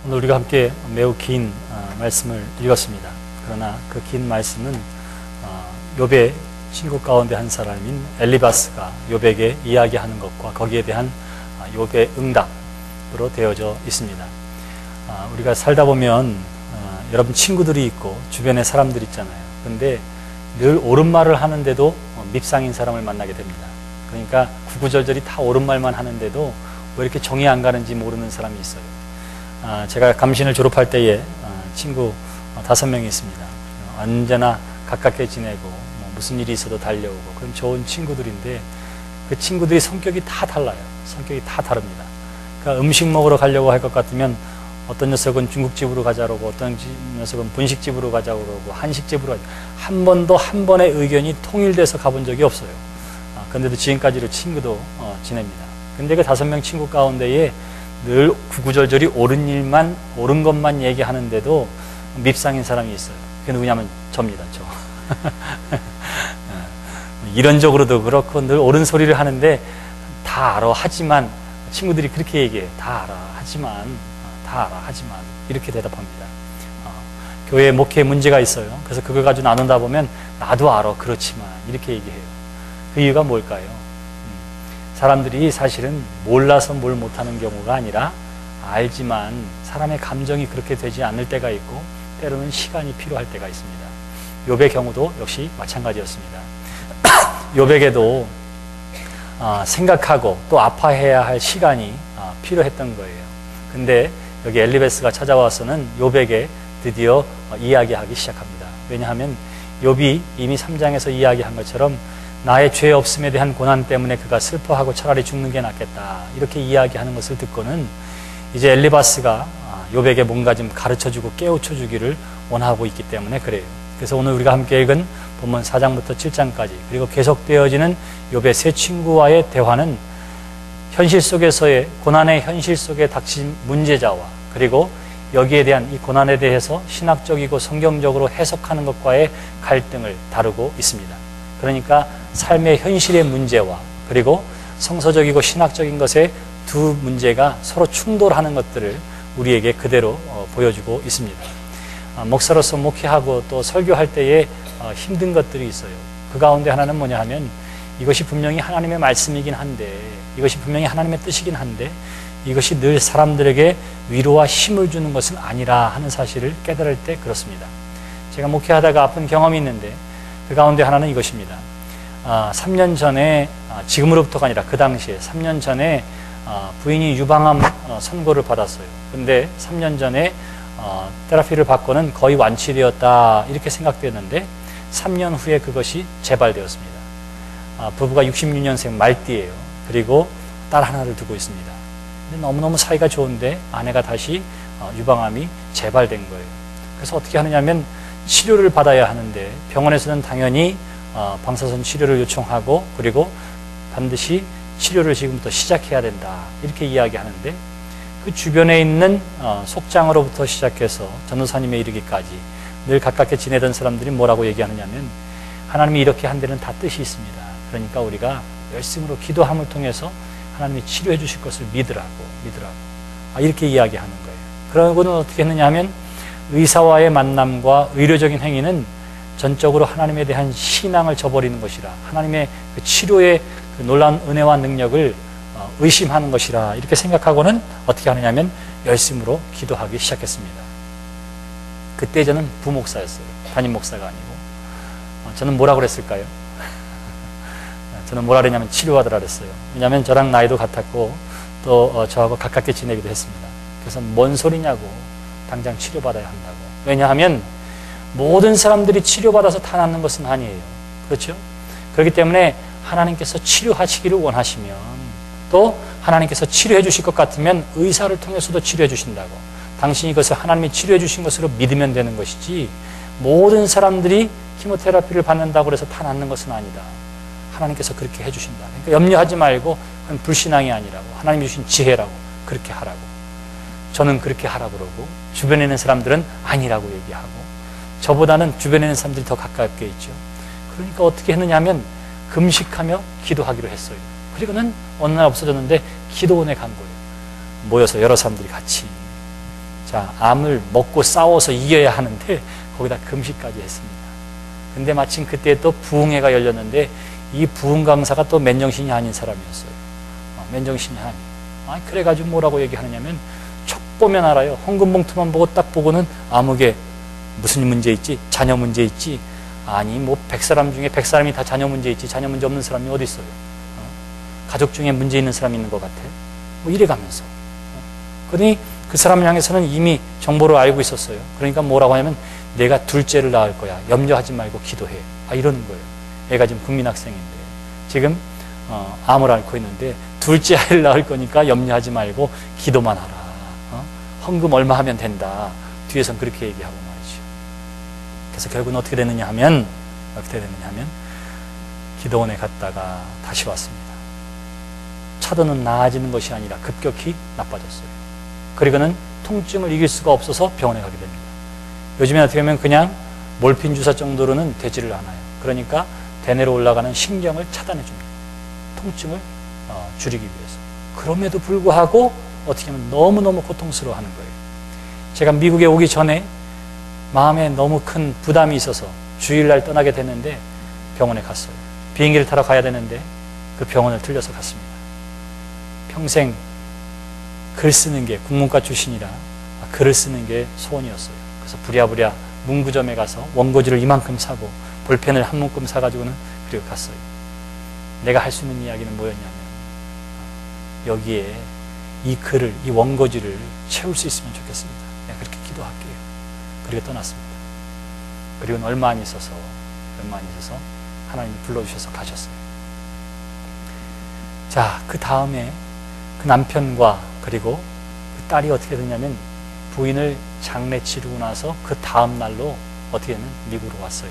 오늘 우리가 함께 매우 긴 말씀을 읽었습니다. 그러나 그 긴 말씀은 욥의 친구 가운데 한 사람인 엘리바스가 욥에게 이야기하는 것과 거기에 대한 욥의 응답으로 되어져 있습니다. 우리가 살다 보면 여러분 친구들이 있고 주변에 사람들이 있잖아요. 그런데 늘 옳은 말을 하는데도 밉상인 사람을 만나게 됩니다. 그러니까 구구절절이 다 옳은 말만 하는데도 왜 이렇게 정이 안 가는지 모르는 사람이 있어요. 제가 감신을 졸업할 때에 친구 5명이 있습니다. 언제나 가깝게 지내고 무슨 일이 있어도 달려오고 그런 좋은 친구들인데 그 친구들이 성격이 다 달라요. 성격이 다 다릅니다. 그러니까 음식 먹으러 가려고 할 것 같으면 어떤 녀석은 중국집으로 가자고 그러고 어떤 녀석은 분식집으로 가자고 그러고 한식집으로 가자고 한 번도 한 번의 의견이 통일돼서 가본 적이 없어요. 그런데도 지금까지도 친구도 지냅니다. 근데 그 5명 친구 가운데에 늘 구구절절이 옳은 것만 얘기하는데도 밉상인 사람이 있어요. 그게 누구냐면 저입니다. 저. 이론적으로도 그렇고 늘 옳은 소리를 하는데 다 알아 하지만 친구들이 그렇게 얘기해요. 다 알아 하지만 이렇게 대답합니다. 교회에 목회에 문제가 있어요. 그래서 그걸 가지고 나눈다 보면 나도 알아 그렇지만 이렇게 얘기해요. 그 이유가 뭘까요? 사람들이 사실은 몰라서 뭘 못하는 경우가 아니라 알지만 사람의 감정이 그렇게 되지 않을 때가 있고 때로는 시간이 필요할 때가 있습니다. 욥의 경우도 역시 마찬가지였습니다. 욥에게도 생각하고 또 아파해야 할 시간이 필요했던 거예요. 근데 여기 엘리바스가 찾아와서는 욥에게 드디어 이야기하기 시작합니다. 왜냐하면 욥이 이미 3장에서 이야기한 것처럼 나의 죄 없음에 대한 고난 때문에 그가 슬퍼하고 차라리 죽는 게 낫겠다 이렇게 이야기하는 것을 듣고는 이제 엘리바스가 욥에게 뭔가 좀 가르쳐주고 깨우쳐주기를 원하고 있기 때문에 그래요. 그래서 오늘 우리가 함께 읽은 본문 4장부터 7장까지 그리고 계속되어지는 욥의 세 친구와의 대화는 현실 속에서의 고난의 현실 속에 닥친 문제자와 그리고 여기에 대한 이 고난에 대해서 신학적이고 성경적으로 해석하는 것과의 갈등을 다루고 있습니다. 그러니까 삶의 현실의 문제와 그리고 성서적이고 신학적인 것의 두 문제가 서로 충돌하는 것들을 우리에게 그대로 보여주고 있습니다. 목사로서 목회하고 또 설교할 때에 힘든 것들이 있어요. 그 가운데 하나는 뭐냐 하면 이것이 분명히 하나님의 말씀이긴 한데 이것이 분명히 하나님의 뜻이긴 한데 이것이 늘 사람들에게 위로와 힘을 주는 것은 아니라 하는 사실을 깨달을 때 그렇습니다. 제가 목회하다가 아픈 경험이 있는데 그 가운데 하나는 이것입니다. 3년 전에 지금으로부터가 아니라 그 당시에 3년 전에 부인이 유방암 선고를 받았어요. 근데 3년 전에 테라피를 받고는 거의 완치되었다 이렇게 생각되었는데 3년 후에 그것이 재발되었습니다. 부부가 66년생 말띠예요. 그리고 딸 하나를 두고 있습니다. 근데 너무너무 사이가 좋은데 아내가 다시 유방암이 재발된 거예요. 그래서 어떻게 하느냐면 치료를 받아야 하는데 병원에서는 당연히 방사선 치료를 요청하고 그리고 반드시 치료를 지금부터 시작해야 된다 이렇게 이야기하는데 그 주변에 있는 속장으로부터 시작해서 전도사님에 이르기까지 늘 가깝게 지내던 사람들이 뭐라고 얘기하느냐면 하나님이 이렇게 한 데는 다 뜻이 있습니다. 그러니까 우리가 열심으로 기도함을 통해서 하나님이 치료해 주실 것을 믿으라고 이렇게 이야기하는 거예요. 그러고는 어떻게 했느냐 하면 의사와의 만남과 의료적인 행위는 전적으로 하나님에 대한 신앙을 저버리는 것이라 하나님의 그 치료의 그 놀라운 은혜와 능력을 의심하는 것이라 이렇게 생각하고는 어떻게 하느냐면 열심으로 기도하기 시작했습니다. 그때 저는 부목사였어요. 담임 목사가 아니고. 저는 뭐라고 그랬을까요? 저는 뭐라 그랬냐면 치료하더라 그랬어요. 왜냐하면 저랑 나이도 같았고 또 저하고 가깝게 지내기도 했습니다. 그래서 뭔 소리냐고 당장 치료받아야 한다고. 왜냐하면 모든 사람들이 치료받아서 다 낫는 것은 아니에요. 그렇죠? 그렇기 때문에 하나님께서 치료하시기를 원하시면 또 하나님께서 치료해 주실 것 같으면 의사를 통해서도 치료해 주신다고. 당신이 이것을 하나님이 치료해 주신 것으로 믿으면 되는 것이지 모든 사람들이 키모테라피를 받는다고 해서 다 낫는 것은 아니다. 하나님께서 그렇게 해주신다. 그러니까 염려하지 말고 그건 불신앙이 아니라고 하나님이 주신 지혜라고 그렇게 하라고. 저는 그렇게 하라고 그러고 주변에 있는 사람들은 아니라고 얘기하고 저보다는 주변에 있는 사람들이 더 가깝게 있죠. 그러니까 어떻게 했느냐 하면 금식하며 기도하기로 했어요. 그리고는 어느 날 없어졌는데 기도원에 간 거예요. 모여서 여러 사람들이 같이 자, 암을 먹고 싸워서 이겨야 하는데 거기다 금식까지 했습니다. 근데 마침 그때 또 부흥회가 열렸는데 이 부흥 강사가 또 맨정신이 아닌 사람이었어요. 맨정신이 아니. 그래가지고 뭐라고 얘기하느냐면 촉 보면 알아요. 헌금봉투만 보고 딱 보고는 암흑에 무슨 문제 있지? 자녀 문제 있지? 아니 뭐 100사람 중에 100사람이 다 자녀 문제 있지 자녀 문제 없는 사람이 어디 있어요? 가족 중에 문제 있는 사람이 있는 것 같아. 뭐 이래가면서. 그러니 그 사람을 향해서는 이미 정보를 알고 있었어요. 그러니까 뭐라고 하냐면 내가 둘째를 낳을 거야. 염려하지 말고 기도해. 이러는 거예요. 애가 지금 국민학생인데 지금 암을 앓고 있는데 둘째 아이를 낳을 거니까 염려하지 말고 기도만 하라. 헌금 얼마 하면 된다. 뒤에선 그렇게 얘기하고 말이죠. 그래서 결국은 어떻게 되느냐 하면 기도원에 갔다가 다시 왔습니다. 차도는 나아지는 것이 아니라 급격히 나빠졌어요. 그리고는 통증을 이길 수가 없어서 병원에 가게 됩니다. 요즘에 어떻게 보면 그냥 몰핀 주사 정도로는 되지를 않아요. 그러니까 대뇌로 올라가는 신경을 차단해 줍니다. 통증을 줄이기 위해서. 그럼에도 불구하고 어떻게 하면 너무너무 고통스러워하는 거예요. 제가 미국에 오기 전에 마음에 너무 큰 부담이 있어서 주일날 떠나게 됐는데 병원에 갔어요. 비행기를 타러 가야 되는데 그 병원을 들려서 갔습니다. 평생 글 쓰는 게 국문과 출신이라 글을 쓰는 게 소원이었어요. 그래서 부랴부랴 문구점에 가서 원고지를 이만큼 사고 볼펜을 한 묶음 사가지고는 그리고 갔어요. 내가 할 수 있는 이야기는 뭐였냐면 여기에 이 글을, 이 원고지를 채울 수 있으면 좋겠습니다. 내가 그렇게 기도할게요. 그리고 떠났습니다. 그리고 얼마 안 있어서 하나님이 불러주셔서 가셨어요. 자, 그 다음에 그 남편과 그리고 그 딸이 어떻게 되냐면 부인을 장례 치르고 나서 그 다음 날로 어떻게 하면 미국으로 왔어요.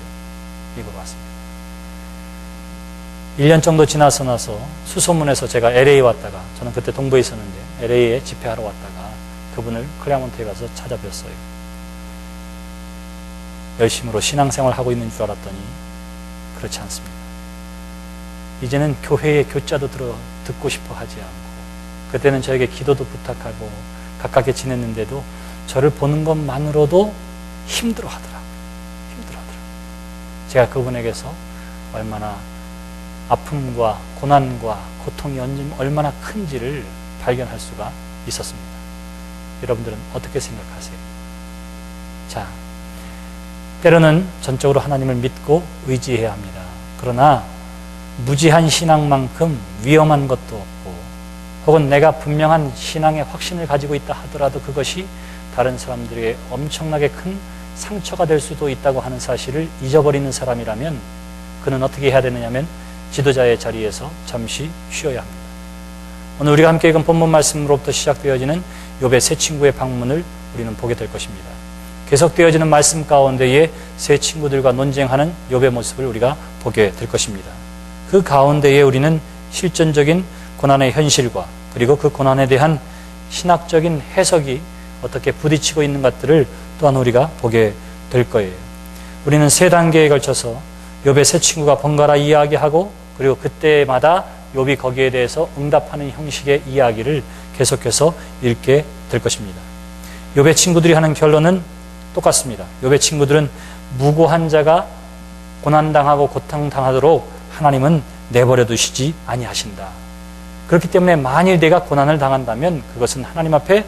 미국으로 왔습니다. 1년 정도 지나서 나서 수소문에서 제가 LA 왔다가 저는 그때 동부에 있었는데 LA에 집회하러 왔다가 그분을 클레어몬트에 가서 찾아뵀어요. 열심으로 신앙생활을 하고 있는 줄 알았더니 그렇지 않습니다. 이제는 교회의 교자도 듣고 싶어 하지 않고 그때는 저에게 기도도 부탁하고 가깝게 지냈는데도 저를 보는 것만으로도 힘들어하더라고요. 제가 그분에게서 얼마나 아픔과 고난과 고통이 얼마나 큰지를 발견할 수가 있었습니다. 여러분들은 어떻게 생각하세요? 자, 때로는 전적으로 하나님을 믿고 의지해야 합니다. 그러나 무지한 신앙만큼 위험한 것도 없고 혹은 내가 분명한 신앙의 확신을 가지고 있다 하더라도 그것이 다른 사람들에게 엄청나게 큰 상처가 될 수도 있다고 하는 사실을 잊어버리는 사람이라면 그는 어떻게 해야 되느냐면 지도자의 자리에서 잠시 쉬어야 합니다. 오늘 우리가 함께 읽은 본문 말씀으로부터 시작되어지는 욥의 세 친구의 방문을 우리는 보게 될 것입니다. 계속되어지는 말씀 가운데에 세 친구들과 논쟁하는 욥의 모습을 우리가 보게 될 것입니다. 그 가운데에 우리는 실존적인 고난의 현실과 그리고 그 고난에 대한 신학적인 해석이 어떻게 부딪히고 있는 것들을 또한 우리가 보게 될 거예요. 우리는 세 단계에 걸쳐서 욥의 세 친구가 번갈아 이야기하고 그리고 그때마다 욥이 거기에 대해서 응답하는 형식의 이야기를 계속해서 읽게 될 것입니다. 욥의 친구들이 하는 결론은 똑같습니다. 욥의 친구들은 무고한 자가 고난당하고 고통당하도록 하나님은 내버려 두시지 아니하신다. 그렇기 때문에 만일 내가 고난을 당한다면 그것은 하나님 앞에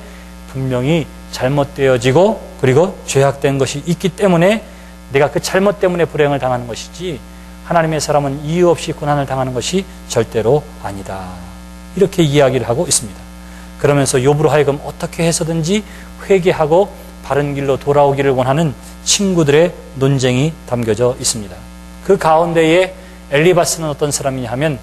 분명히 잘못되어지고 그리고 죄악된 것이 있기 때문에 내가 그 잘못 때문에 불행을 당하는 것이지 하나님의 사람은 이유 없이 고난을 당하는 것이 절대로 아니다. 이렇게 이야기를 하고 있습니다. 그러면서 욥으로 하여금 어떻게 해서든지 회개하고 바른 길로 돌아오기를 원하는 친구들의 논쟁이 담겨져 있습니다. 그 가운데에 엘리바스는 어떤 사람이냐 하면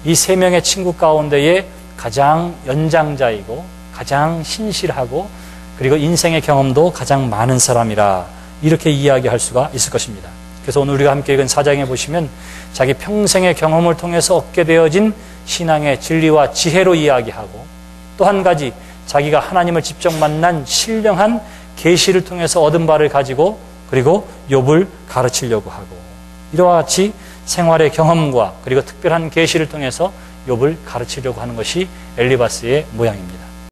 이 세 명의 친구 가운데에 가장 연장자이고 가장 신실하고 그리고 인생의 경험도 가장 많은 사람이라 이렇게 이야기할 수가 있을 것입니다. 그래서 오늘 우리가 함께 읽은 4장에 보시면 자기 평생의 경험을 통해서 얻게 되어진 신앙의 진리와 지혜로 이야기하고 또 한 가지 자기가 하나님을 직접 만난 신령한 계시를 통해서 얻은 바를 가지고 그리고 욥을 가르치려고 하고 이와 같이 생활의 경험과 그리고 특별한 계시를 통해서 욥을 가르치려고 하는 것이 엘리바스의 모양입니다.